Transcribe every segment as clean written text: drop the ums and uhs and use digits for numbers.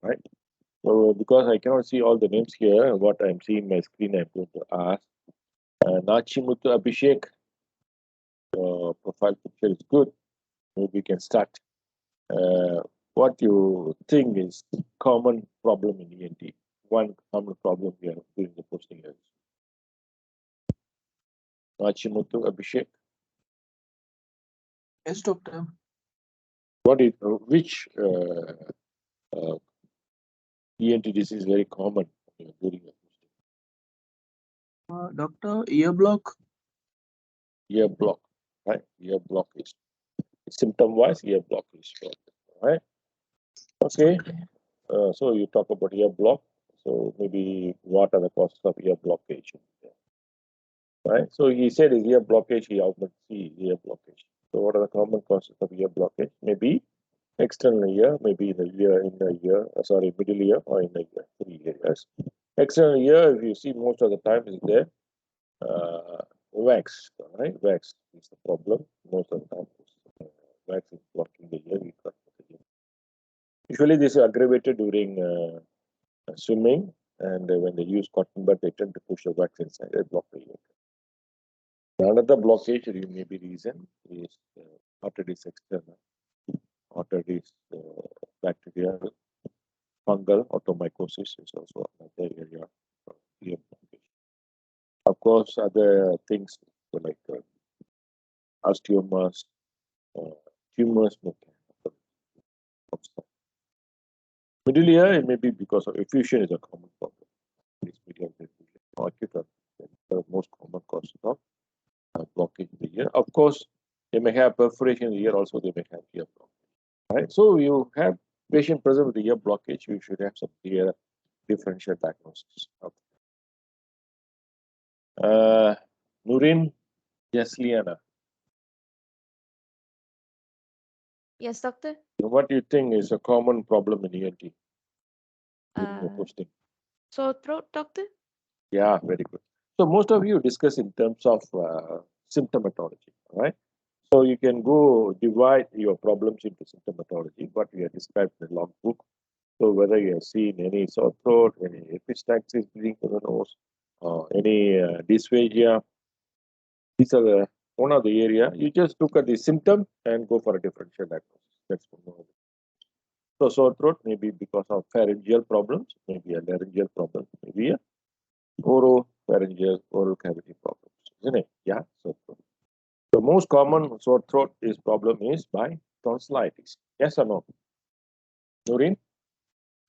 right? So because I cannot see all the names here, what I'm seeing my screen, I'm going to ask. Nachimuthu Abhishek, profile picture is good. Maybe we can start. Uh, what you think is common problem in ENT? One common problem we are doing the posting here. Nachimuthu Abhishek. Yes, doctor. What is uh, ENT disease is very common during the posting? Doctor, ear block. Ear block, right? Ear block is symptom wise. Ear block is right. Okay. So you talk about ear block. So maybe what are the causes of ear blockage? Right. So he said his ear blockage. He often see ear blockage. So what are the common causes of ear blockage? Maybe external ear, maybe in the ear, sorry, middle ear or in the ear, 3 areas. External ear, if you see most of the time is there, wax, right? Wax is the problem most of the time. Wax is blocking the ear. Usually this is aggravated during swimming, and when they use cotton bud, they tend to push the wax inside and block the ear. Another blockage may be reason is arteries external, arteries bacterial, fungal automycosis is also another area of ear blockage. Of course, other things like osteomas, uh, tumors may happen. Middle ear, it may be because of effusion is a common problem. It's medial effusion or acute the most common cause of blockage in the ear. Of course, they may have perforation in the ear, also they may have ear blockage. Right? So you have patient present with the ear blockage, you should have some clear differential diagnosis. Okay. Nurin Jasliana, Yes, doctor. what do you think is a common problem in ENT during the Uh, posting? Sore throat, doctor? Yeah, very good. So most of you discuss in terms of symptomatology, right? So you can go divide your problems into symptomatology, what we have described in the logbook. So whether you have seen any sore throat, any epistaxis bleeding to the nose, any dysphagia, these are one of the area. You just look at the symptom and go for a differential diagnosis. That's one of the. So sore throat may be because of pharyngeal problems, maybe a laryngeal problem, maybe a oropharyngeal oral cavity problems, isn't it? Yeah, sore throat. The most common sore throat is problem is by tonsillitis. Yes or no? Noreen?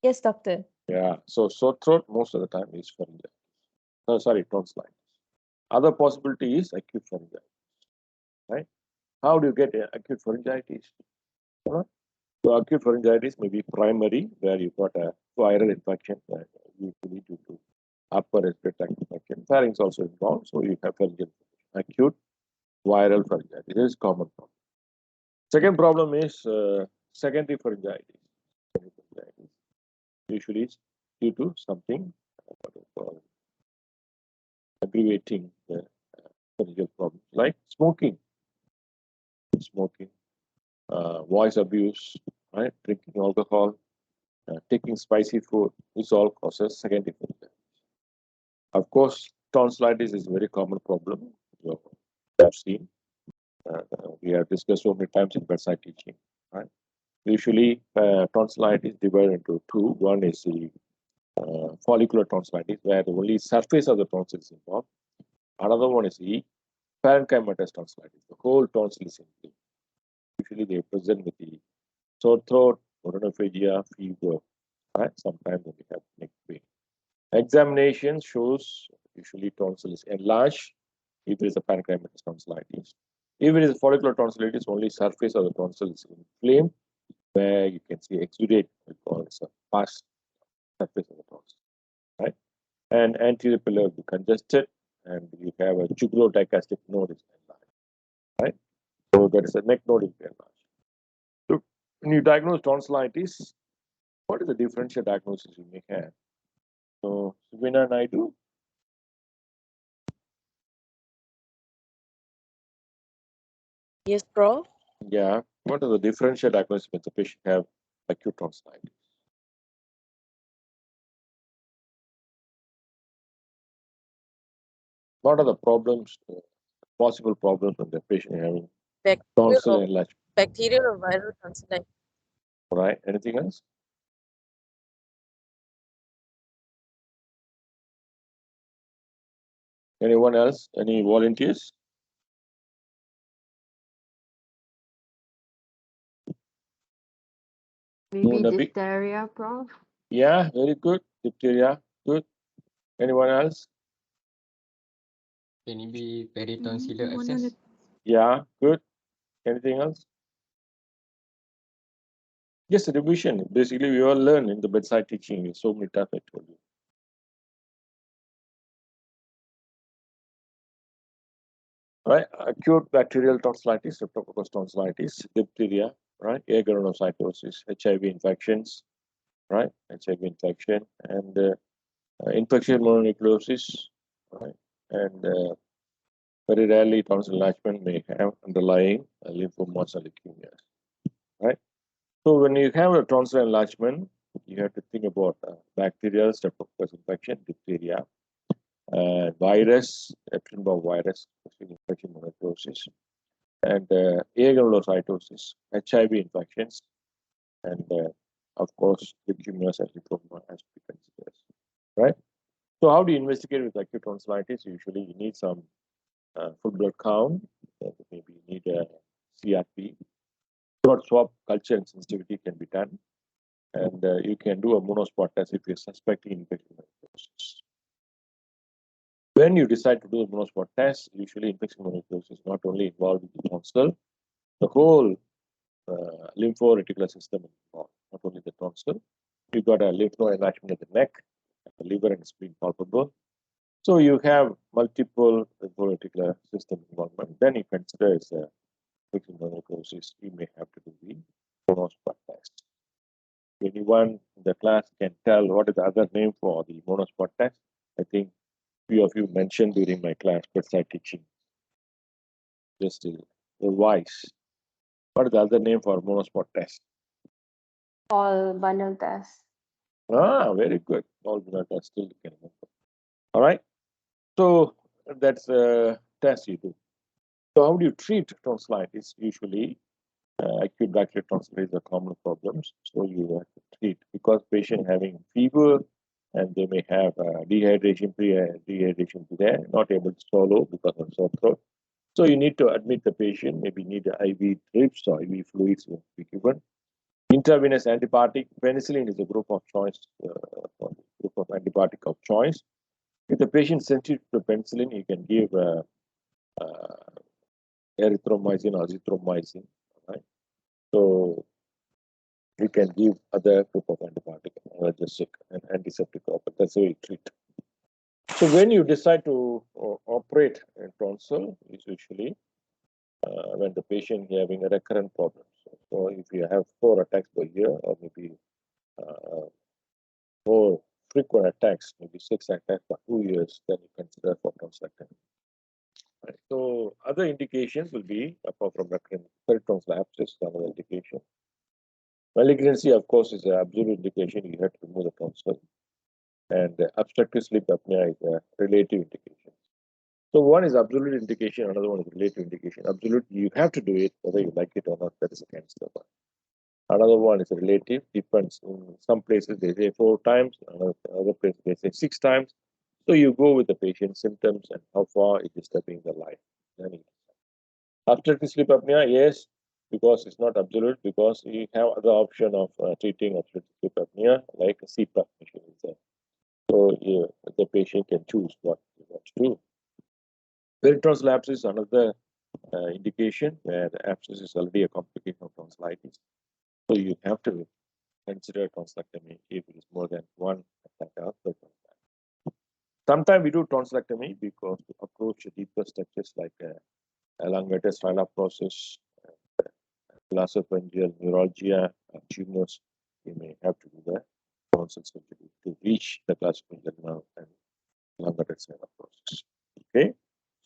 Yes, doctor. Yeah. So sore throat most of the time is pharyngeal. No, sorry, tonsillitis. Other possibility is acute pharyngitis. Right? How do you get acute pharyngitis? Huh? So acute pharyngitis may be primary, where you got a viral infection, usually due to upper respiratory tract infection. Pharynx also involved, so you have pharyngeal acute viral pharyngitis. This is common problem. Second problem is secondary pharyngitis. Usually it's due to something aggravating the pharyngeal problems, like smoking, voice abuse, right? Drinking alcohol, taking spicy food. This all causes secondary pharyngitis. Of course, tonsillitis is a very common problem. You have seen. We have discussed so many times in bedside teaching. Right? Usually, tonsillitis is divided into two. One is the follicular tonsillitis, where the only surface of the tonsil is involved. Another one is the parenchymatous tonsillitis. The whole tonsil is inflamed. Usually, they present with the sore throat, rhinophagia, fever. Right? Sometimes they have neck pain. Examination shows usually tonsil is enlarged if it is a parenchymatous tonsillitis. If it is follicular tonsillitis, only surface of the tonsil is inflamed, where you can see exudate, we call it a pus surface of the tonsil, right? And anterior pillar will be congested, and you have a jugulo-digastric node is enlarged, right? So there is a neck node is enlarged. So when you diagnose tonsillitis, what is the differential diagnosis you may have? So Subina Naidu, Yes, Prof. yeah, what are the differential diagnosis when the patient have acute tonsillitis? what are the problems, possible problems when the patient having Bacterial tonsil or, enlargement? bacterial or viral tonsillitis. Right? Anything else? Anyone else? Any volunteers? Maybe Nabi? diphtheria, Prof. Yeah, very good. Diphtheria, good. Anyone else? Can it be peritonsillar abscess? Yeah, good. Anything else? Yes, revision. Basically, we all learn in the bedside teaching. So many times I told you. Right? Acute bacterial tonsillitis, streptococcus tonsillitis, diphtheria, right? Agranulocytosis, HIV infections, right? HIV infection and infectious mononucleosis, right? And very rarely tonsil enlargement may have underlying lymphomas or leukemias, right? So when you have a tonsil enlargement, you have to think about bacterial streptococcus infection, diphtheria, virus, Epstein-Barr virus, infection mononucleosis, and agranulocytosis, HIV infections, and of course, leukemias and lymphoma as we consider, right? So how do you investigate with acute tonsillitis? Usually you need some full blood count, maybe you need a CRP. Blood swab culture and sensitivity can be done. And you can do a monospot test if you're suspecting infection mononucleosis. When you decide to do a monospot test, usually infection mononucleosis is not only involved with the tonsil, the whole lymphoreticular system is involved, not only the tonsil. You got a lymph node enlargement at the neck, the liver and spleen palpable. So you have multiple lymphoreticular system involvement. Then you consider as a infection mononucleosis, you may have to do the monospot test. Anyone in the class can tell what is the other name for the monospot test? I think few of you mentioned during my class bedside teaching. Just revise. What is the other name for monospot test? All bundle test. Ah, very good. All blood test still you can remember. All right. So that's a test you do. So how do you treat tonsillitis? Usually, acute bacterial tonsillitis are common problems. So you have to treat because patient having fever and they may have dehydration, dehydration there, not able to swallow because of sore throat. So you need to admit the patient, maybe need IV drips or IV fluids will be given. Intravenous antibiotic, penicillin is a group of choice, group of antibiotic of choice. If the patient sensitive to penicillin, you can give erythromycin or azithromycin, right? So we can give other group of antibiotic, analgesic and antiseptic, but that's how you treat. So when you decide to operate a tonsil, is usually when the patient is having a recurrent problem. So if you have 4 attacks per year, or maybe more frequent attacks, maybe 6 attacks for 2 years, then you consider for tonsillectomy. Right. So other indications will be apart from recurrent tonsil abscess, another indication. Malignancy, of course, is an absolute indication. You have to remove the tonsil. And obstructive sleep apnea is a relative indication. So one is absolute indication, another one is relative indication. Absolute, you have to do it, whether you like it or not, that is against the one. Another one is relative, depends. In some places they say 4 times, other places they say 6 times. So you go with the patient's symptoms and how far it is disturbing their life. Obstructive sleep apnea, yes, because it's not absolute, because you have other option of treating obstructive sleep apnea, like a CPAP machine is there. So the patient can choose what he wants to do. Peritonsil abscess is another indication where the abscess is already a complication of tonsillitis. So you have to consider tonsillectomy if it is more than one attack of peritonsil. Sometimes we do tonsillectomy because to approach deeper structures like elongated styla process, glosopharyngeal neuralgia, tumors, you may have to do the tonsil surgery to reach the glosopharyngeal nerve and elongated styla process. Okay.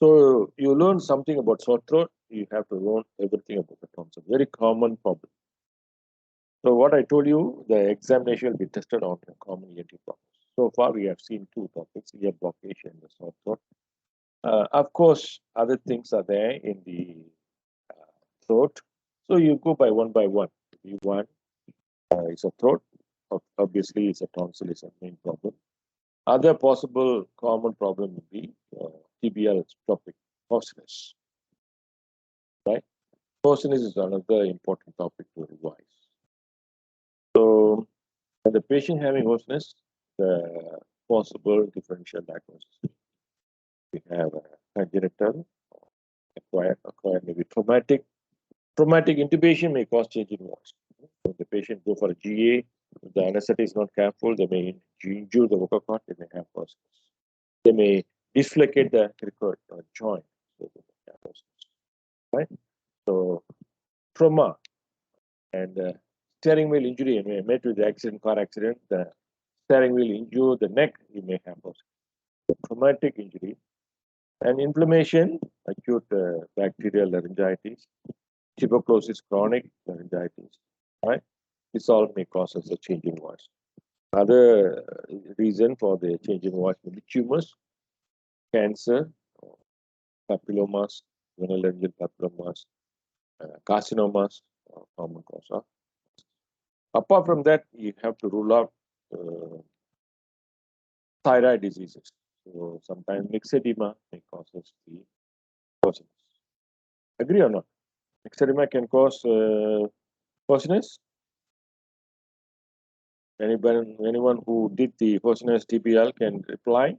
So you learn something about sore throat, you have to learn everything about the tonsil. Very common problem. So what I told you, the examination will be tested on the common ENT problems. So far, we have seen 2 topics: ear blockage and the sore throat. Of course, other things are there in the throat. So you go by one by one. You want is a throat. Obviously, it's a tonsil is a main problem. Other possible common problem would be TBL topic, hoarseness. Right? Hoarseness is another important topic to revise. So, when the patient having hoarseness, the possible differential diagnosis. We have congenital, acquired maybe traumatic. Traumatic intubation may cause change in voice. When the patient go for a GA, if the anesthetic is not careful, they may injure the vocal cord, they may have hoarseness. They may dislocate the cricoid or joint. So they may have hoarseness. Right? So trauma and steering wheel injury may met with the accident, car accident, the steering wheel injure the neck, you may have hoarseness. So traumatic injury and inflammation, acute bacterial laryngitis, tuberculosis, chronic laryngitis, right? This all may cause us a change in voice. Other reason for the change in voice may be tumors, cancer, papillomas, venereal papillomas, carcinomas, common cause of. Apart from that, you have to rule out thyroid diseases. So sometimes myxedema may cause us the hoarseness. Agree or not? Myxedema can cause hoarseness. Anyone who did the hoarseness TBL can reply.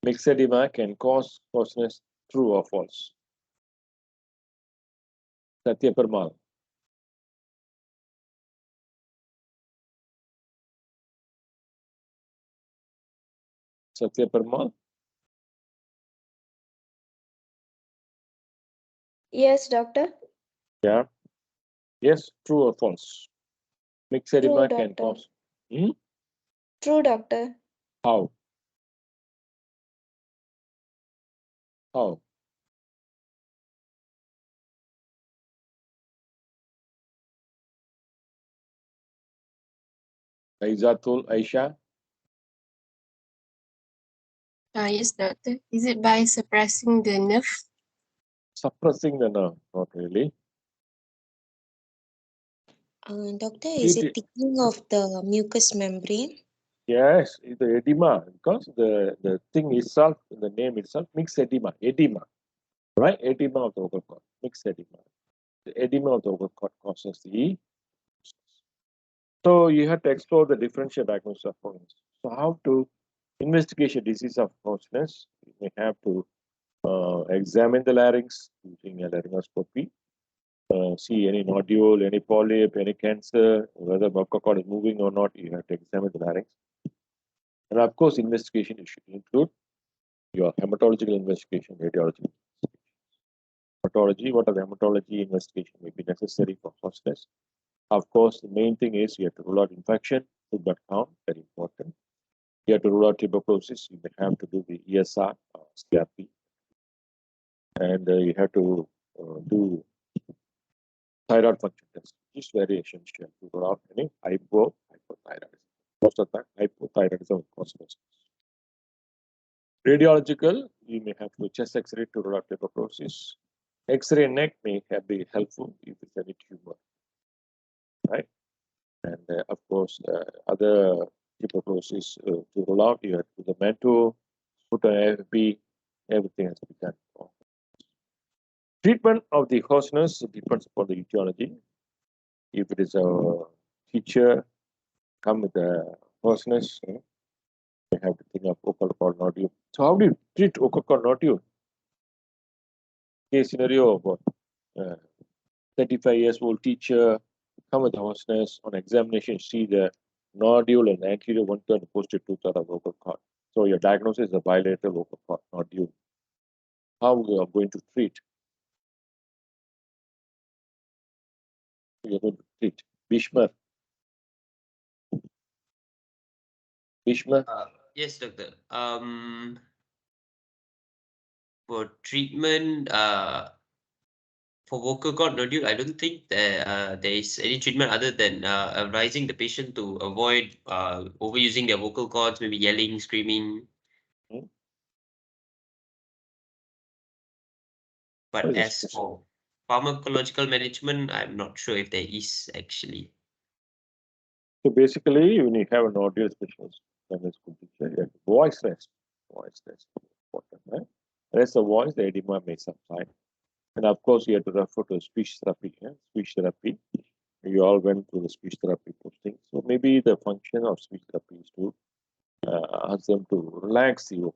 Myxedema can cause hoarseness, true or false? Satya Parmal. Satya Parmal. Yes, doctor. Yeah. Yes, true or false? Myxedema True, can doctor. cause. Hmm? True, doctor. How? How? Aizatul, Aisha. Yes, doctor. Is it by suppressing the nerve? Suppressing the nerve, not really. Doctor, is It, it thickening of the mucous membrane? yes, it's the edema because the thing itself, the name itself, mixed edema, right? Edema of the vocal cord, mixed edema. The edema of the vocal cord causes the. So you have to explore the differential diagnosis of hoarseness. So how to investigate a disease of hoarseness? You may have to examine the larynx using a laryngoscopy. See any nodule, any polyp, any cancer, whether vocal cord is moving or not, you have to examine the larynx. And of course, investigation should include your hematological investigation, radiology. Hematology, what are the hematology investigation may be necessary for hoarseness? Of course, the main thing is you have to rule out infection, food blood count, very important. You have to rule out tuberculosis, you may have to do the ESR, CRP. And you have to do thyroid function test, which is very essential to rule out any hypothyroidism. Most of the time, hypothyroidism causes. Radiological, you may have to do chest X-ray to rule out tuberculosis. X-ray neck may be helpful if it's any tumor, right? And of course, other tuberculosis to rule out, you have to do the mantle, put an AFB, everything has to be done. Treatment of the hoarseness depends upon the etiology. If it is a teacher, come with the hoarseness, you have to think of vocal cord nodule. So how do you treat vocal cord nodule? Case scenario of 35 years old teacher, come with hoarseness, on examination, see the nodule and anterior one-third, posterior two-third of vocal cord. So your diagnosis is a bilateral vocal cord nodule. How we are going to treat? We are going to treat. Bhishma. Bhishma. Yes, doctor. For treatment, for vocal cord nodule, I don't think there is any treatment other than advising the patient to avoid overusing their vocal cords, maybe yelling, screaming, But What is as this? for pharmacological management, I'm not sure if there is actually. So basically, when you have an audio specialist, then it's good to say that voice rest. Voice rest is important, right? Rest of voice, the edema may subside. And of course, you have to refer to speech therapy. Yeah? Speech therapy. You all went through the speech therapy posting. So maybe the function of speech therapy is to ask them to relax your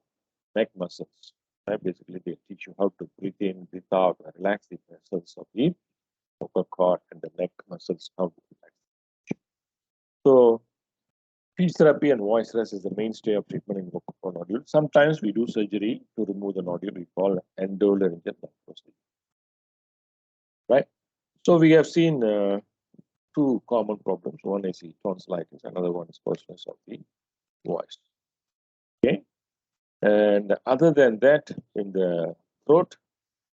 neck muscles. Right? Basically, they teach you how to breathe in, breathe out, and relax the muscles of the vocal cord and the neck muscles. How to relax. So speech therapy and voice rest is the mainstay of treatment in vocal cord nodule. Sometimes we do surgery to remove the nodule. We call endolaryngal procedure. Right. So we have seen two common problems. One is the tonsillitis. Another one is hoarseness of the voice. Okay. And other than that, in the throat,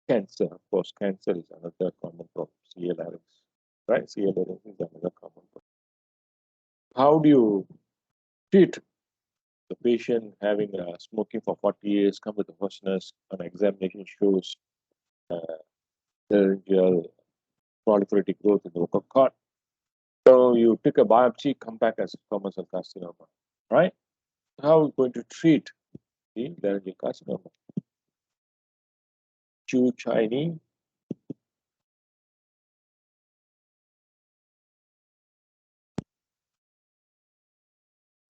cancer. Of course, cancer is another common problem. CA larynx. Right. CA larynx is another common problem. How do you treat the patient having smoking for 40 years, come with a hoarseness, an examination shows laryngeal proliferative growth in the vocal cord? So you take a biopsy, come back as squamous cell carcinoma, right? How are we going to treat the laryngeal carcinoma? Chu Chinese.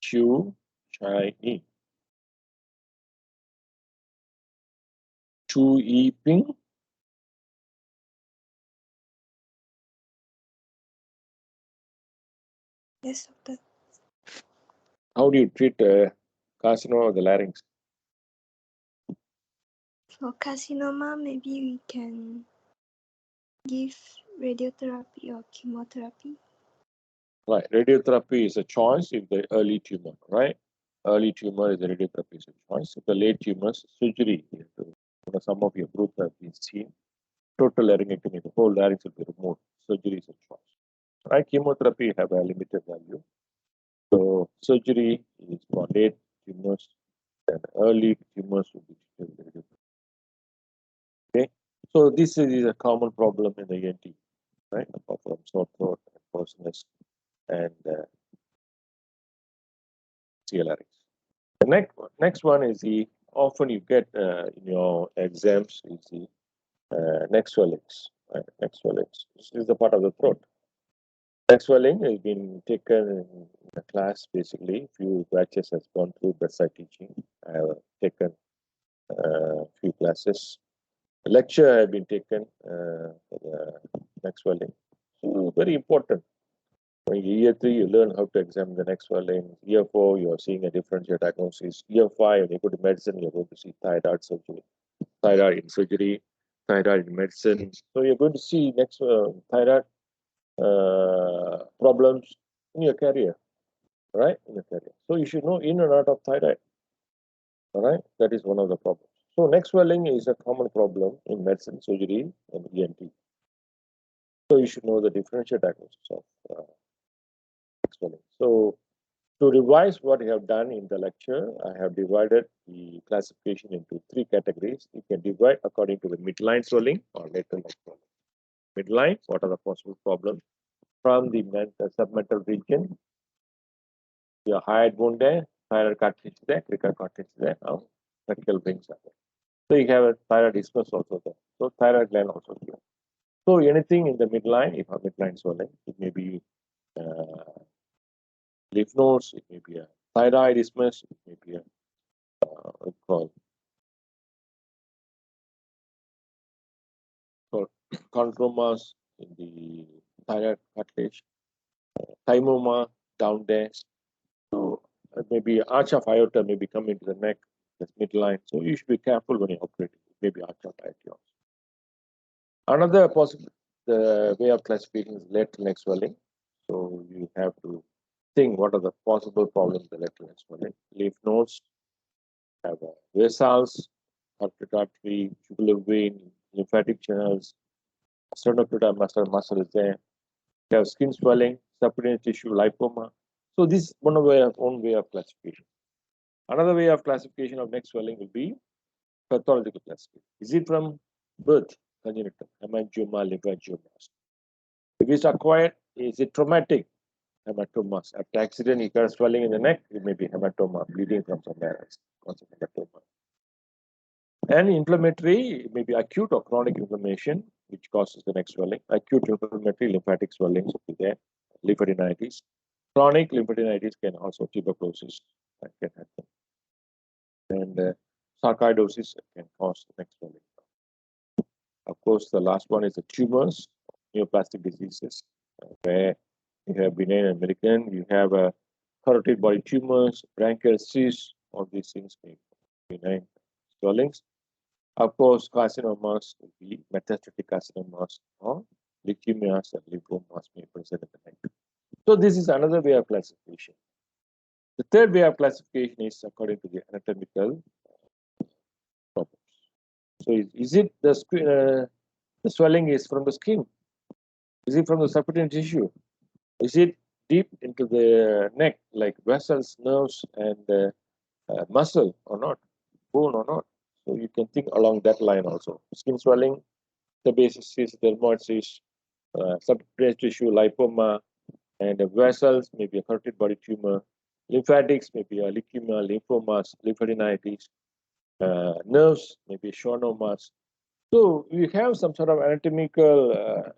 Chu Chinese. Chu Yi Ping. Yes, doctor. How do you treat carcinoma of the larynx? For carcinoma, maybe we can give radiotherapy or chemotherapy. Right, radiotherapy is a choice if the early tumor, right? Early tumor is the radiotherapy is a choice. If the late tumors, surgery. Some of your group have been seen. Total laryngectomy, the whole larynx will be removed. Surgery is a choice. Right? Chemotherapy have a limited value. So surgery is for late tumors and early tumors will be treated with radiotherapy. Okay. So this is a common problem in the ENT, right? Apart from sore throat and hoarseness and CA larynx. The next one is the often you get in your exams is the neck swellings. Right? Neck swellings. This is the part of the throat. Neck swelling has been taken in the class basically. Few batches has gone through bedside teaching. I have taken a few classes. The lecture have been taken for the neck swelling. So very important. In year 3, you learn how to examine the neck swelling. Year 4, you are seeing a differential diagnosis. Year 5, when you go to medicine, you're going to see thyroid surgery, thyroid in surgery, thyroid in medicine. So you're going to see next thyroid problems in your career, right? In your career. So you should know in and out of thyroid. All right, that is one of the problems. So neck swelling is a common problem in medicine, surgery, and ENT. So you should know the differential diagnosis of neck swelling. So to revise what I have done in the lecture, I have divided the classification into 3 categories. You can divide according to the midline swelling or lateral neck swelling. Midline, what are the possible problems? From the submental region, your hyoid bone there, thyroid cartilage there, cricoid cartilage there, now vertical wings are there. So you have a thyroid isthmus also there. So thyroid gland also here. So anything in the midline, if a midline swelling, it may be lymph nodes, it may be a thyroid isthmus, it may be a what's called chondromas in the thyroid cartilage, thymoma down there. So maybe arch of aorta may be coming to the neck, the midline. So you should be careful when you're operating. Maybe arch of aorta. Another possible way of classification is lateral neck swelling. So you have to think what are the possible problems with the lateral neck swelling. Lymph nodes, have vessels, artery, jugular vein, lymphatic channels, sternocleidomastoid muscle is there. You have skin swelling, subcutaneous tissue, lipoma. So this is one own way of classification. Another way of classification of neck swelling will be pathological classification. Is it from birth? congenital, hemangioma, lymphangiomas. If it's acquired, is it traumatic? Hematomas. After accident, you got swelling in the neck, it may be hematoma, bleeding from somewhere else, cause of hematoma. And inflammatory, it may be acute or chronic inflammation, which causes the neck swelling. Acute inflammatory lymphatic swellings will be there, lymphadenitis. Chronic lymphadenitis can also tuberculosis that can happen. And sarcoidosis can cause the neck swelling. Of course, the last one is the tumors, neoplastic diseases, where you have benign and malignant, you have a carotid body tumors, branchial cysts, all these things may be benign swellings. Of course, carcinomas will be metastatic carcinomas or leukemias and lymphomas may present in the neck. So this is another way of classification. The third way of classification is according to the anatomical problems. So is it the swelling is from the skin? Is it from the subcutaneous tissue? Is it deep into the neck, like vessels, nerves, and muscle or not, bone or not? So you can think along that line also. Skin swelling, the basis is dermoid cyst, subcutaneous tissue, lipoma, and the vessels, maybe a carotid body tumor, lymphatics, maybe a leukemia, lymphomas, lymphadenitis, nerves, maybe schwannomas. So you have some sort of anatomical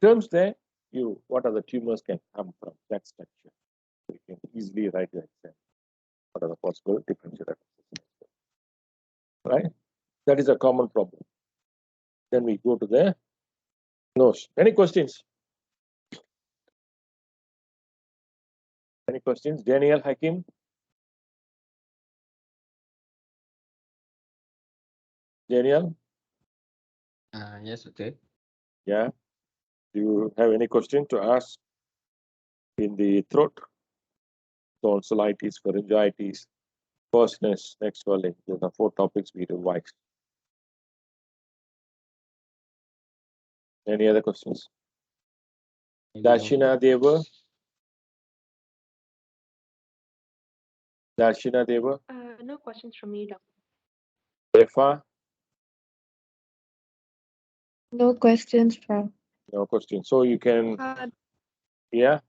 terms there. What are the tumors can come from that structure? So you can easily write the exam. What are the possible differential diagnosis? Right? That is a common problem. Then we go to the nose. Any questions? Any questions? Daniel Hakim? Daniel? Yes, okay. Yeah. Do you have any question to ask in the throat? Tonsillitis, pharyngitis, hoarseness, neck swelling. Those are 4 topics we revised. Any other questions? Darshina Deva? Darshina Deva? No questions from me, Doctor. Refa? No questions, Prof. No question. So you can, yeah?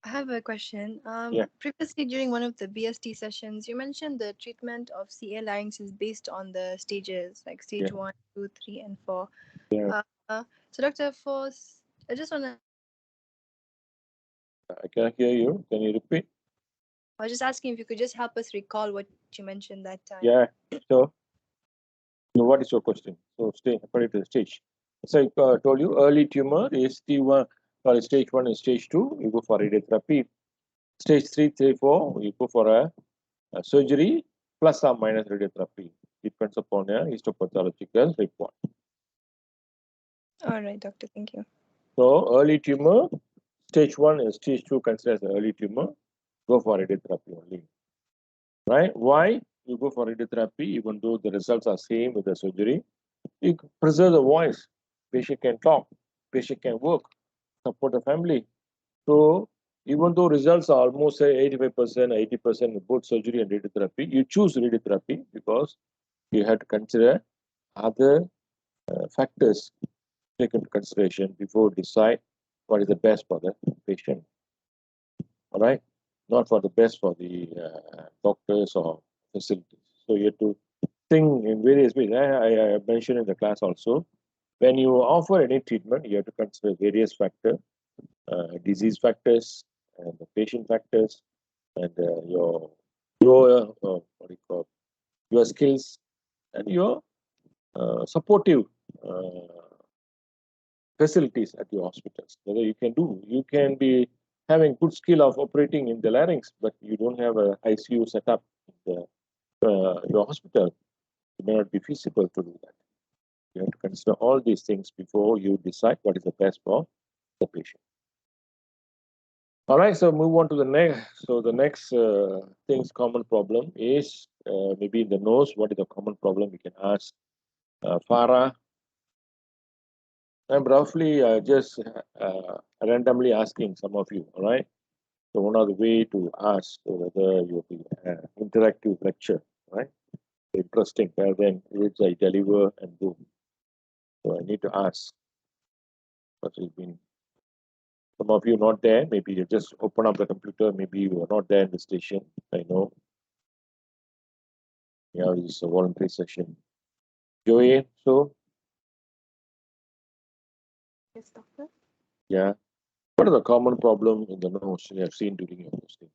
I have a question. Yeah. Previously, during one of the BST sessions, you mentioned the treatment of CA larynx is based on the stages, like stage 1, 2, 3, and 4. Yeah. So, Doctor, I just want to. I cannot hear you. Can you repeat? I was just asking if you could just help us recall what you mentioned that time. Yeah. So what is your question? So stay according to the stage. So I told you early tumor is T1, sorry, stage 1 and stage 2, you go for radiotherapy. Stage 3, 3, 4, you go for a surgery plus or minus radiotherapy. Depends upon a histopathological report. All right, Doctor. Thank you. So early tumor, stage 1 and stage 2 considered as early tumor, go for radiotherapy only. Right? Why? You go for radiotherapy, even though the results are same with the surgery, you preserve the voice. Patient can talk, patient can work, support the family. So even though results are almost say 85%, 80% in both surgery and radiotherapy, you choose radiotherapy because you have to consider other factors taken into consideration before decide what is the best for the patient. All right, not for the best for the doctors or facilities. So you have to think in various ways. I mentioned in the class also, when you offer any treatment, you have to consider various factors, disease factors, and the patient factors, and your what do you call, your skills and your supportive facilities at your hospitals. Whether you can be having good skill of operating in the larynx, but you don't have a ICU setup in your hospital. It may not be feasible to do that. You have to consider all these things before you decide what is the best for the patient. All right, so move on to the next. So the next common problem is maybe in the nose. What is the common problem? We can ask Farah. I'm roughly just randomly asking some of you. All right. So one of the way to ask whether you'll be interactive lecture, right? Interesting. Rather than which I deliver and do. So I need to ask what has been. Some of you not there. Maybe you just open up the computer. Maybe you are not there in the station. I know. Yeah, this is a voluntary session. Joey, so Yes, doctor. yeah. What are the common problem in the nose you have seen during your posting?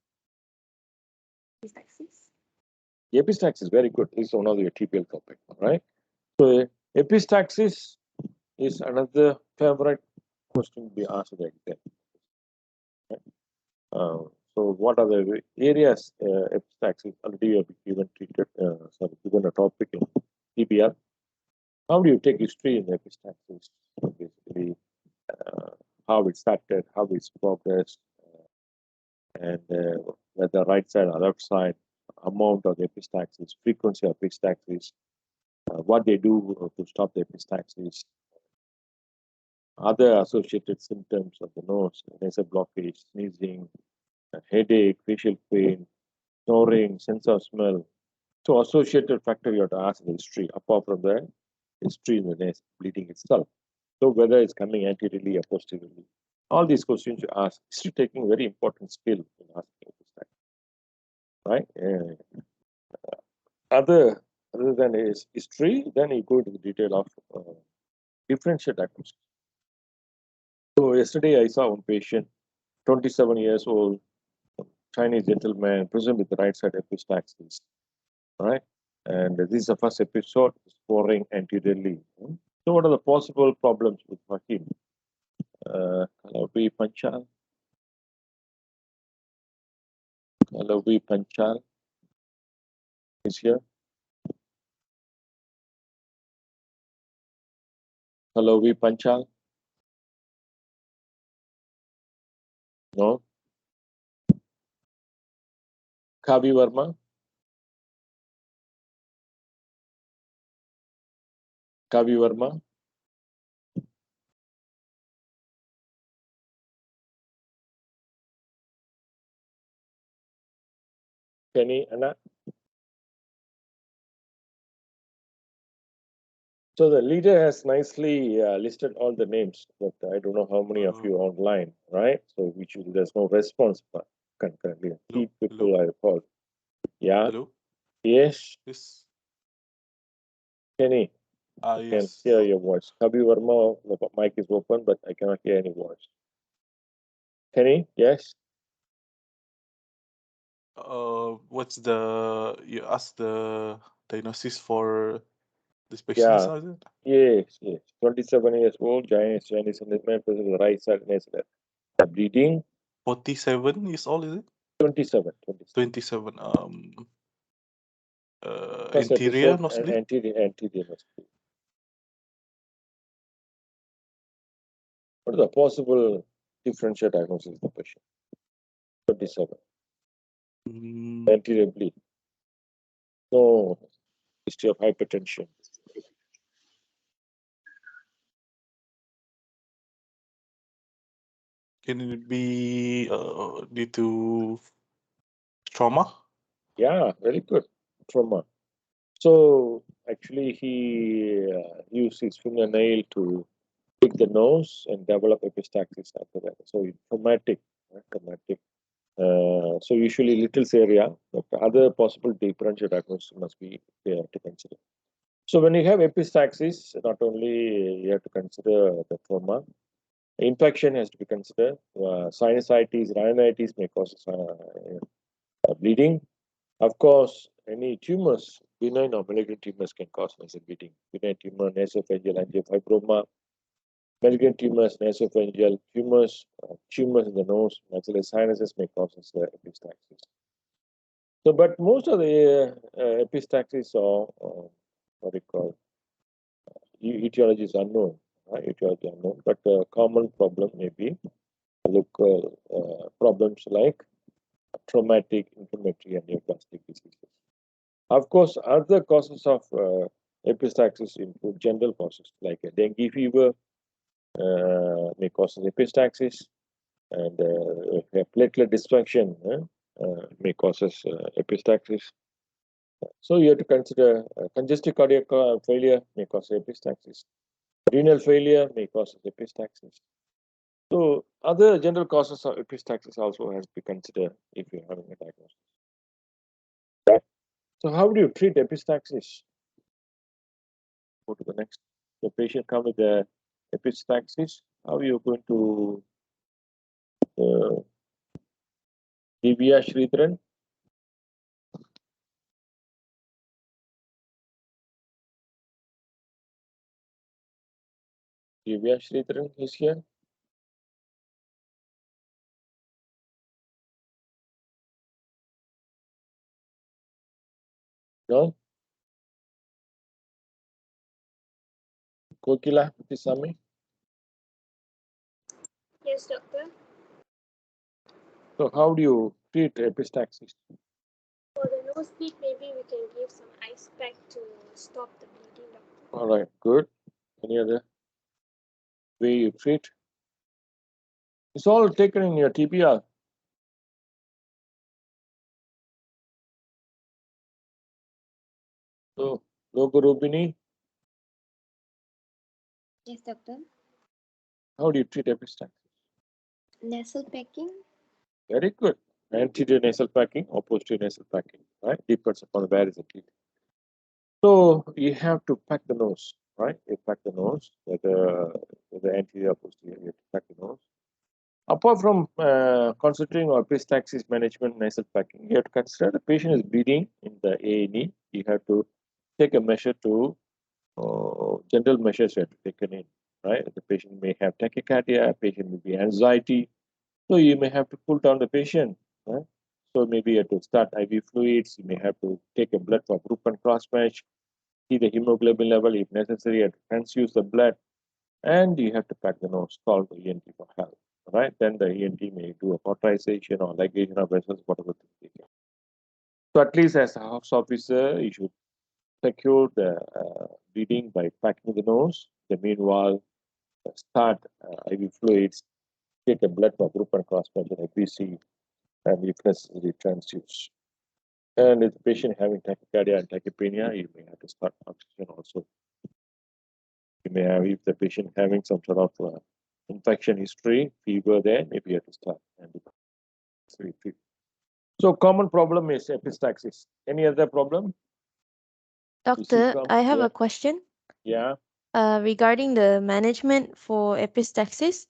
Epistaxis. Epistaxis is very good. This is one of your TPL topic, all right? So epistaxis is another favorite question to be asked at the exam. Right? So what are the areas epistaxis already you have given treated? Given a topic in TPL. How do you take history in epistaxis? So basically, how it started, how it's progressed, and whether right side or left side, amount of the epistaxis, frequency of epistaxis, what they do to stop the epistaxis, other associated symptoms of the nose, nasal blockage, sneezing, headache, facial pain, snoring, sense of smell. So associated factor you have to ask the history, apart from the history in the nose bleeding itself. So whether it's coming anteriorly or posteriorly. All these questions you ask, history taking very important skill in asking this time, right? Other than his history, then you go into the detail of differential diagnosis. So yesterday I saw one patient, 27 years old, Chinese gentleman, present with the right side epistaxis, right? And this is the first episode, scoring anteriorly. So what are the possible problems with him? Kalawi Panchal. Kalawi Panchal is here. Kalawi Panchal. No. Kavi Verma. Kavi Verma. Kenny Anna. So the leader has nicely listed all the names, but I don't know how many of you are online, right? So which there's no response currently. Three people I called. Yeah. Hello. Yes. Yes. Kenny. I can Yes. hear your voice. Kavi Verma, the mic is open, but I cannot hear any voice. Kenny, yes. What's the you asked the diagnosis for this Yeah. patient? Is it? Yes. 27 years old, Chinese man, present with the right side nasal. Bleeding. 47 years old, is it? 27. 27. First Interior episode, nosebleed. anterior nosebleed. What is the possible differential diagnosis of the patient? 27. Anterior bleed. No history of hypertension. Can it be due to trauma? Yeah, very good. Trauma. So actually, he used his fingernail to pick the nose and develop epistaxis after that. So traumatic, right? Traumatic. So usually little's area, but other possible differential diagnosis must be there to consider. So when you have epistaxis, not only you have to consider the trauma, infection has to be considered. Sinusitis, rhinitis may cause bleeding. Of course, any tumors, benign or malignant tumors can cause nasal bleeding. Benign tumor, nasopharyngeal angiofibroma, malignant tumors, nasopharyngeal tumors, tumors in the nose, maxillary sinuses may cause epistaxis. So, but most of the epistaxis are what we call etiology is unknown, right? Etiology unknown, but a common problem may be local problems like traumatic, inflammatory, and neoplastic diseases. Of course, other causes of epistaxis include general causes like dengue fever may cause epistaxis, and platelet dysfunction may cause epistaxis. So you have to consider congestive cardiac failure may cause epistaxis. Renal failure may cause epistaxis. So other general causes of epistaxis also has to be considered if you're having a diagnosis. So how do you treat epistaxis? Go to the next. The patient come with the epistaxis. How are you going to Divya Sridharan? Divya Sridharan is here. No? Kokila Putisami? Yes, doctor. So how do you treat epistaxis? For the nose bleed, maybe we can give some ice pack to stop the bleeding, doctor. All right, good. Any other way you treat? It's all taken in your TBR. So, Logorubini, Yes, doctor. how do you treat epistaxis? Nasal packing. Very good. Anterior nasal packing or posterior nasal packing, right? Depends upon where is the teeth. So you have to pack the nose, right? You pack the nose, the anterior or posterior, you have to pack the nose. Apart from considering or epistaxis management nasal packing, you have to consider the patient is bleeding in the A&E. You have to take a measure to general measures you have to take in, right? The patient may have tachycardia, patient may be anxiety, so you may have to pull down the patient, right? So maybe you have to start IV fluids. You may have to take a blood for group and cross match, see the hemoglobin level. If necessary, you have to transfuse the blood, and you have to pack the nose, call the ENT for help, right? Then the ENT may do a cauterization or ligation of vessels, whatever thing they can. So at least as a house officer, you should secure the bleeding by packing the nose. The meanwhile, start IV fluids, take a blood for group and cross match and FBC, and if necessary, transfuse. And if the patient having tachycardia and tachypnea, you may have to start oxygen also. You may have, if the patient having some sort of infection history, fever there, maybe you have to start. So common problem is epistaxis. Any other problem? Doctor, I have Yeah. a question Yeah. regarding the management for epistaxis.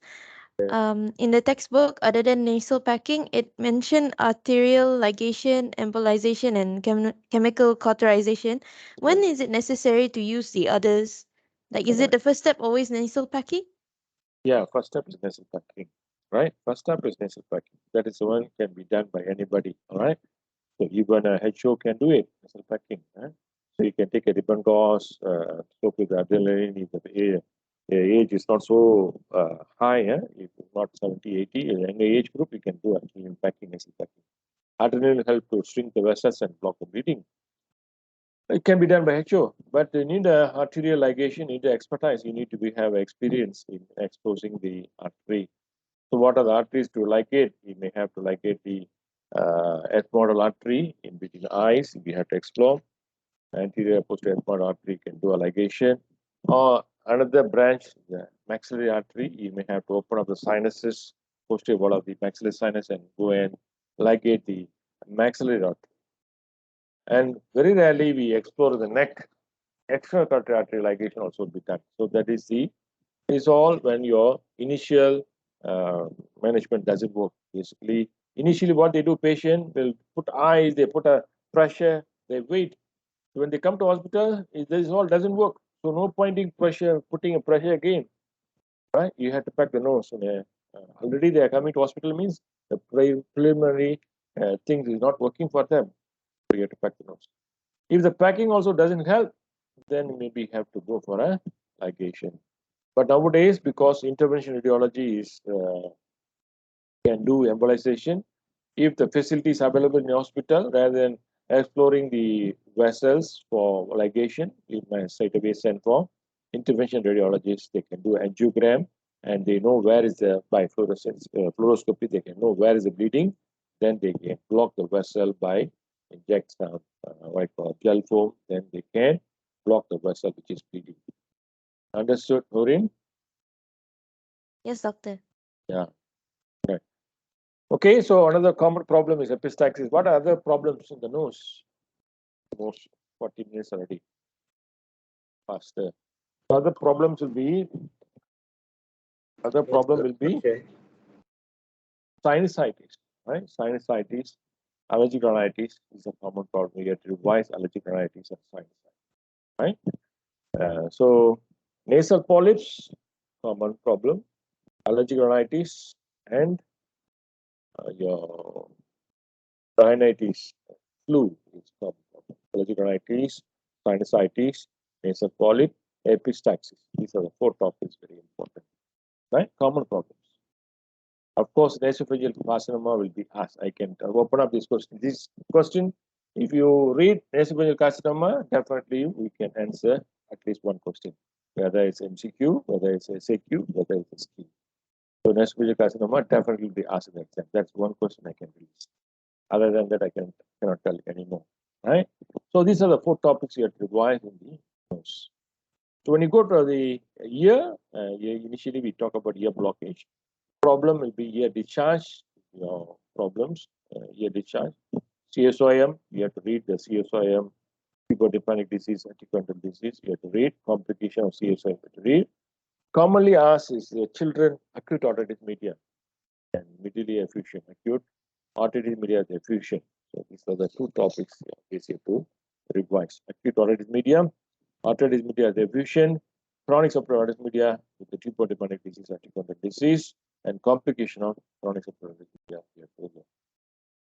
In the textbook, other than nasal packing, it mentioned arterial ligation, embolization, and chemical cauterization. When is it necessary to use the others? Like, is it the first step always nasal packing? Yeah, first step is nasal packing, right? First step is nasal packing. That is the one can be done by anybody, all right? So even a HO can do it, nasal packing. Right? So you can take a ribbon gauze, soak with adrenaline if the age is not so high, if it's not 70, 80, in any age group, you can do adrenaline packing, nasal packing. Adrenaline help to shrink the vessels and block the bleeding. It can be done by HO, but you need a arterial ligation, you need the expertise, you need to have experience in exposing the artery. So what are the arteries to ligate? You may have to ligate the ethmoidal artery in between the eyes. We have to explore. Anterior posterior ethmoidal artery can do a ligation. Or another branch, the maxillary artery, you may have to open up the sinuses, posterior wall of the maxillary sinus and go and ligate the maxillary artery. And very rarely we explore the neck. External artery ligation also be done. So that is all when your initial management doesn't work. Basically, initially what they do, patient will put eyes, they put a pressure, they wait. When they come to hospital, this all doesn't work. So no point in putting a pressure again, right? You have to pack the nose. Already they are coming to hospital means the preliminary things is not working for them. So you have to pack the nose. If the packing also doesn't help, then maybe have to go for a ligation. But nowadays, because intervention radiology can do embolization, if the facility is available in the hospital, rather than exploring the vessels for ligation, you might straight away send for intervention radiologists. They can do angiogram and they know where is the by fluorescence fluoroscopy. They can know where is the bleeding. Then they can block the vessel by inject some what called gel foam. Then they can block the vessel which is bleeding. Understood, Horin? Yes, doctor. Yeah. Right. Okay, so another common problem is epistaxis. What are other problems in the nose? Most 40 minutes already. Faster. Other problems will be Okay. sinusitis, right? Sinusitis, allergic rhinitis is a common problem. You have to revise allergic rhinitis and sinusitis, right? So nasal polyps, common problem. Allergic rhinitis and your rhinitis, flu is common problem. Allergic rhinitis, sinusitis, nasal polyp, epistaxis. These are the 4 topics very important, right? Common problems. Of course, nasopharyngeal carcinoma will be asked. I can open up this question. This question, if you read nasopharyngeal carcinoma, definitely we can answer at least one question, whether it's MCQ, whether it's SAQ, whether it's SQ. So nasopharyngeal carcinoma definitely will be asked in the exam. That's one question I can release. Other than that, I cannot tell anymore. Right? So these are the 4 topics you have to revise in the notes. So when you go to the ear, initially we talk about ear blockage. Problem will be ear discharge, your problems, ear discharge. CSOM, you have to read the CSOM, tympanic disease, anticontinental disease, you have to read. Complication of CSOM, you have to read. Commonly asked is the children acute otitis media and middle ear effusion, acute otitis media effusion. So these are the 2 topics basically to revise. Acute otitis media, otitis media effusion, chronic subcutaneous otitis media with the tympanic disease, anticontinental disease, and complication of chronic subcutaneous media.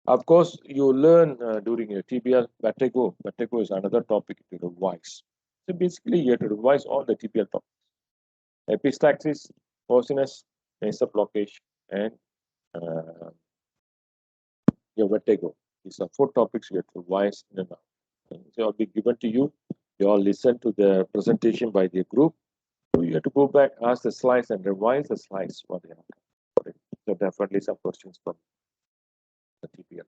Of course, you learn during your TBL vertigo. Vertigo is another topic to revise. So basically, you have to revise all the TBL topics: epistaxis, hoarseness, nasal blockage, and your vertigo. These are 4 topics you have to revise in and out. So I'll be given to you. You all listen to the presentation by the group. So you have to go back, ask the slides, and revise the slides for the So definitely some questions from the TPL.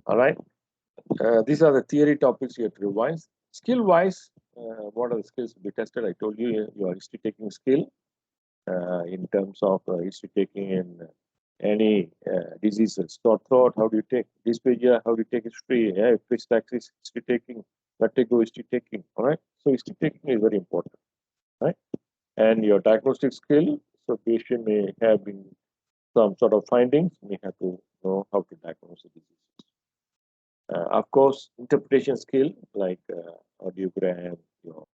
All right. These are the theory topics you have to revise. Skill-wise, what are the skills to be tested? I told you your history taking skill in terms of history taking in any diseases. Sore throat, how do you take dysphagia? How do you take history? Yeah, epistaxis, history taking, vertigo, history taking. All right. So history taking is very important, right? And your diagnostic skill. So patient may have been some sort of findings. May have to know how to diagnose the disease. Of course, interpretation skill like audiogram, your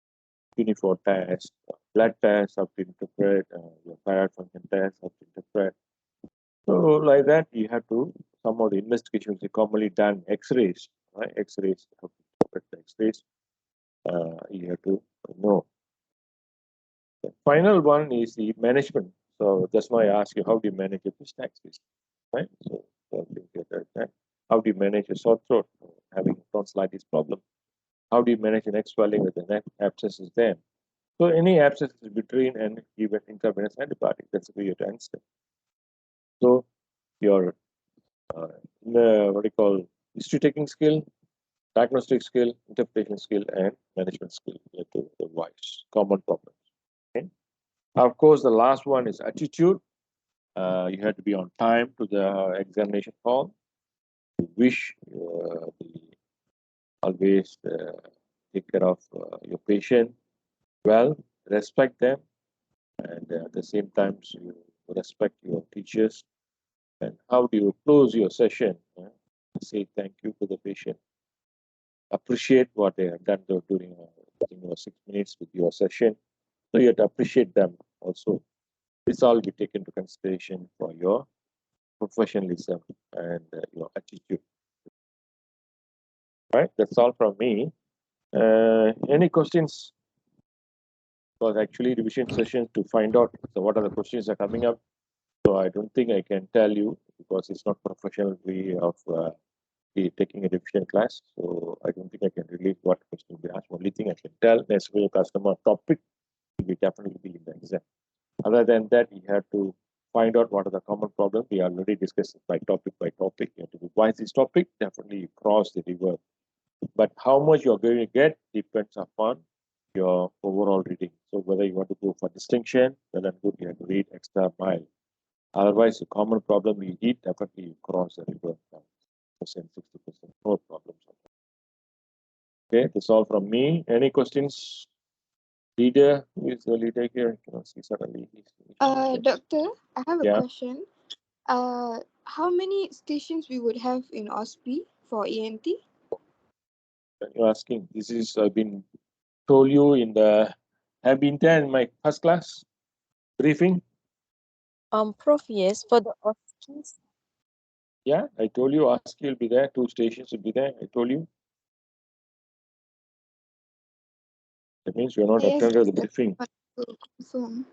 uniform test, blood test, how to interpret, your thyroid function test, how to interpret. So like that, you have to, some of the investigations are commonly done, X-rays, right? X-rays, how to interpret the X-rays, you have to know. The final one is the management. So that's why I ask you, how do you manage your epistaxis, right? So that. How do you manage a sore throat, having tonsillitis problem? How do you manage an neck swelling with the neck abscesses there? So any abscesses between and even intravenous antibiotic, that's the way you have to answer. So your what do you call history taking skill, diagnostic skill, interpretation skill, and management skill. You have to revise common problems. Okay. Of course, the last one is attitude. You have to be on time to the examination hall. You wish always take care of your patient well, respect them, and at the same time, you respect your teachers. And how do you close your session? Say thank you to the patient. Appreciate what they have done during your 6 minutes with your session. So you have to appreciate them also. This all be taken into consideration for your professionalism and your attitude. Right, that's all from me. Any questions? Because actually revision sessions to find out what are the questions that are coming up. So I don't think I can tell you because it's not professional way of taking a revision class. So I don't think I can release what question will be asked. Only thing I can tell necessarily customer topic will be definitely be in the exam. Other than that, you have to find out what are the common problems. We already discussed by topic by topic. You have to revise this topic, definitely you cross the river. But how much you're going to get depends upon your overall reading. So whether you want to go for distinction, well and good, you have to read extra mile. Otherwise, a common problem you eat, definitely you cross the river. 60%, no problems. Okay, that's all from me. Any questions? Leader, who is the leader here? I cannot see suddenly. Doctor, I have a Yeah. question. How many stations we would have in OSPI for ENT? You're asking. This is I've been told you in the have been there in my first class briefing. Prof, yes, for the OSCEs. Yeah, I told you ASCII will be there, 2 stations will be there. I told you. That means you're not Yes, attended the doctor. briefing. Confirm.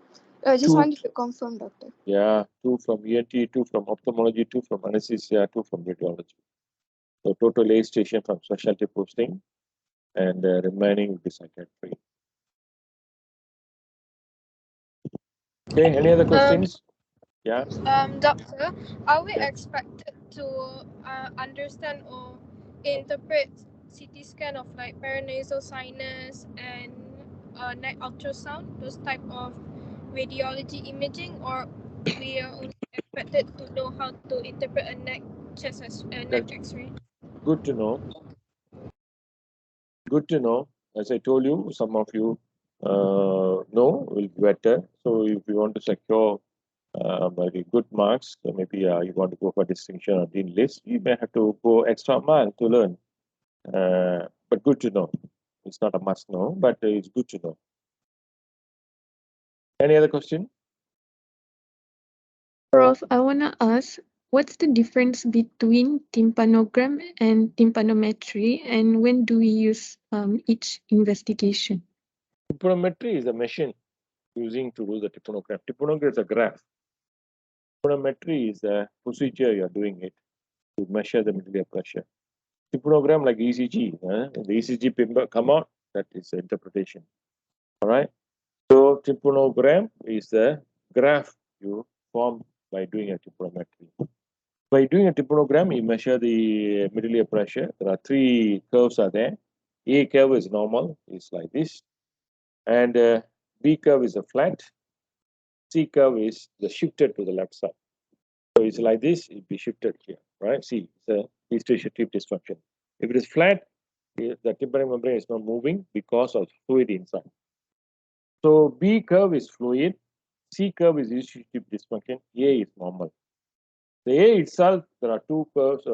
I just Two. wanted to confirm, doctor. Yeah, 2 from ENT, 2 from ophthalmology, 2 from anesthesia, 2 from radiology. So total 8 station from specialty posting, and remaining will be psychiatry. Okay, any other questions? Yeah. Doctor, are we Yeah. expected to understand or interpret CT scan of like paranasal sinus and neck ultrasound, those type of radiology imaging, or we are only expected to know how to interpret a neck neck X-ray? Good to know. Good to know. As I told you, some of you know will be better. So if you want to secure very good marks, so maybe you want to go for distinction or dean list, you may have to go extra mile to learn. But good to know. It's not a must know, but it's good to know. Any other question? Prof, I wanna ask, what's the difference between tympanogram and tympanometry, and when do we use each investigation? Tympanometry is a machine using to do the tympanogram. Tympanogram is a graph. Tympanometry is a procedure you're doing it to measure the middle ear pressure. Tympanogram like ECG, the ECG come out, that is the interpretation. All right. So tympanogram is the graph you form by doing a tympanometry. By doing a tympanogram, you measure the middle ear pressure. There are 3 curves are there. A curve is normal, is like this, and B curve is a flat. C curve is the shifted to the left side. So it's like this, it be shifted here, right? See, it's a history dysfunction. If it is flat, the tympanic membrane is not moving because of fluid inside. So B curve is fluid, C curve is history dysfunction, A is normal. The A itself, there are 2 curves,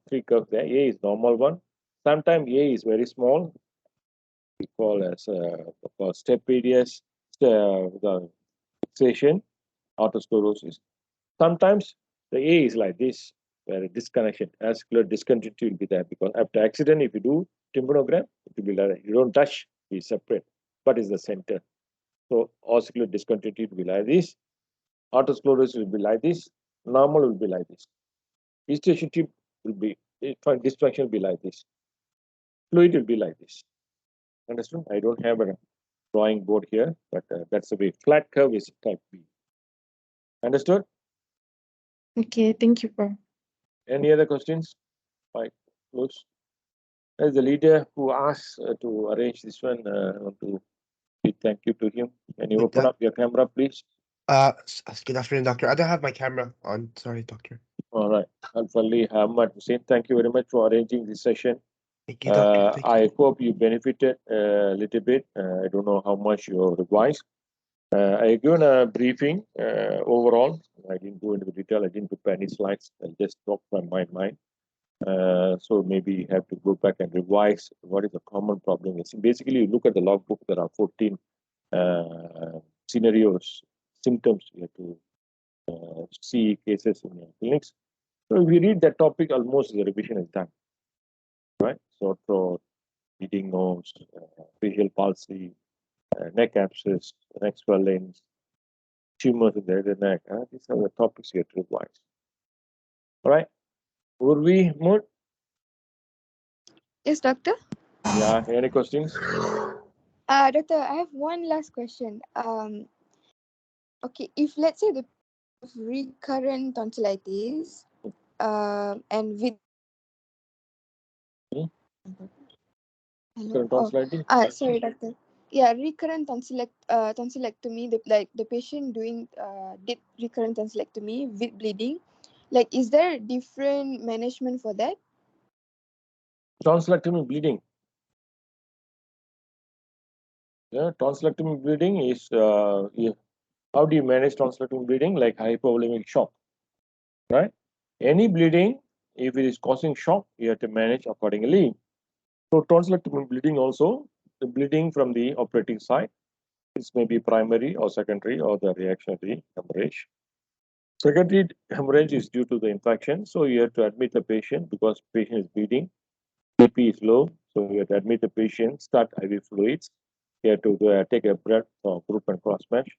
3 curves there. A is normal one. Sometimes A is very small. We call as step radius, the fixation, autosclerosis. Sometimes the A is like this, where a disconnection, vascular discontinuity will be there, because after accident, if you do tympanogram, it will be like that. You don't touch, be separate, but it's the center. So vascular discontinuity will be like this, autosclerosis will be like this, normal will be like this. Eustachian tube will be, dysfunction will be like this. Fluid will be like this. Understood? I don't have a drawing board here, but that's the way. Flat curve is type B. Understood? Okay, thank you, Prof. Any other questions? Right, close. As the leader who asked to arrange this one, I want to say thank you to him. Can you open up your camera, please? Good afternoon, doctor. I don't have my camera on. Sorry, doctor. All right. Al-Fali Ahmad Hussein, thank you very much for arranging this session. Thank you, doctor. Thank I hope you benefited a little bit. I don't know how much you revised. I given a briefing overall. I didn't go into the detail. I didn't prepare any slides. I just talked from my mind. So maybe you have to go back and revise what is the common problem. Basically, you look at the logbook. There are 14 scenarios, symptoms you have to see cases in your clinics. So if you read that topic, almost the revision is done, right? So throat, bleeding nose, facial palsy, neck abscess, neck swellings, tumors in the neck. These are the topics you have to revise. All right. Urvi, Mood? Yes, doctor. Yeah, any questions? Doctor, I have one last question. Okay, if let's say the recurrent tonsillitis, and with Hmm? hello, Current tonsillitis? sorry, doctor. recurrent tonsillectomy, the patient did recurrent tonsillectomy with bleeding. Like, is there different management for that? Tonsillectomy bleeding. Yeah, tonsillectomy bleeding is how do you manage tonsillectomy bleeding? Like hypovolemic shock, right? Any bleeding, if it is causing shock, you have to manage accordingly. So tonsillectomy bleeding also, the bleeding from the operating site, this may be primary or secondary or the reactionary hemorrhage. Secondary hemorrhage is due to the infection, so you have to admit the patient because patient is bleeding, BP is low, so you have to admit the patient, start IV fluids, you have to take a breath or group and cross match.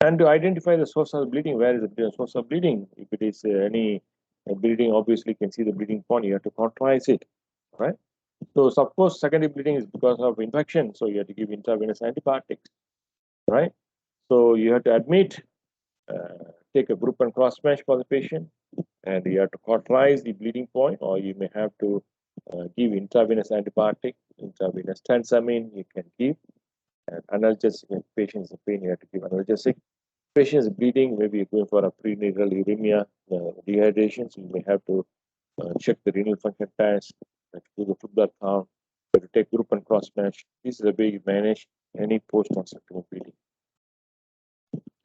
And to identify the source of bleeding, where is the source of bleeding? If it is any bleeding, obviously you can see the bleeding point, you have to cauterize it, right? So suppose secondary bleeding is because of infection, so you have to give intravenous antibiotics, right? So you have to admit, take a group and cross match for the patient, and you have to cauterize the bleeding point, or you may have to give intravenous antibiotic, intravenous tensamine you can give, and analgesic. If patient is in pain, you have to give analgesic. Patient is bleeding, maybe you're going for a prenatal uremia, dehydration, so you may have to check the renal function test, do the blood count, you have to take group and cross match. This is the way you manage any post-tonsillectomy bleeding.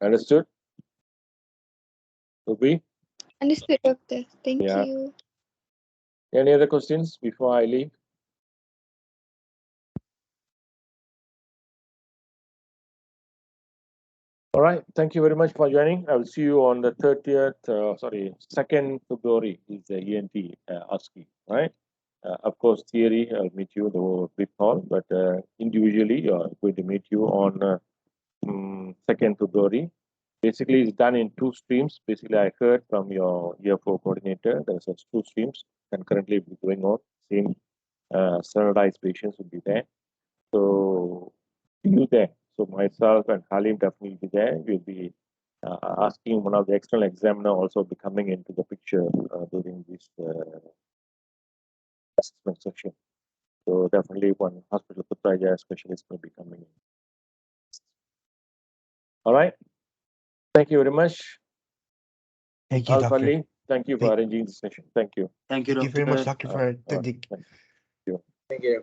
Understood? Ruby? Understood, doctor. Thank Yeah. you. Any other questions before I leave? All right. Thank you very much for joining. I will see you on the 2nd February is the ENT ASCII, right? Of course, theory, I'll meet you the big hall, but individually, I'm going to meet you on 2nd February. Basically, it's done in 2 streams. Basically, I heard from your year 4 coordinator, there's 2 streams and currently be going on. Same standardized patients will be there. So, you there. So, myself and Halim definitely be there. We'll be asking one of the external examiner also be coming into the picture during this assessment section. So, definitely one hospital Putrajaya specialist will be coming in. All right. Thank you very much. Thank you, Doctor. Al-Fali, thank you for arranging this session. Thank you. Thank you very much, Doctor, for Thank you.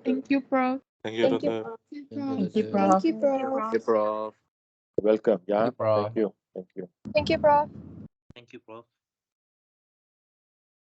Thank you, Prof. Thank you, Doctor. Thank you, Prof. Thank you, Prof. Thank you, Prof. Welcome. Yeah. Thank you, Prof. Thank you. Thank you. Thank you, Prof. Thank you, Prof.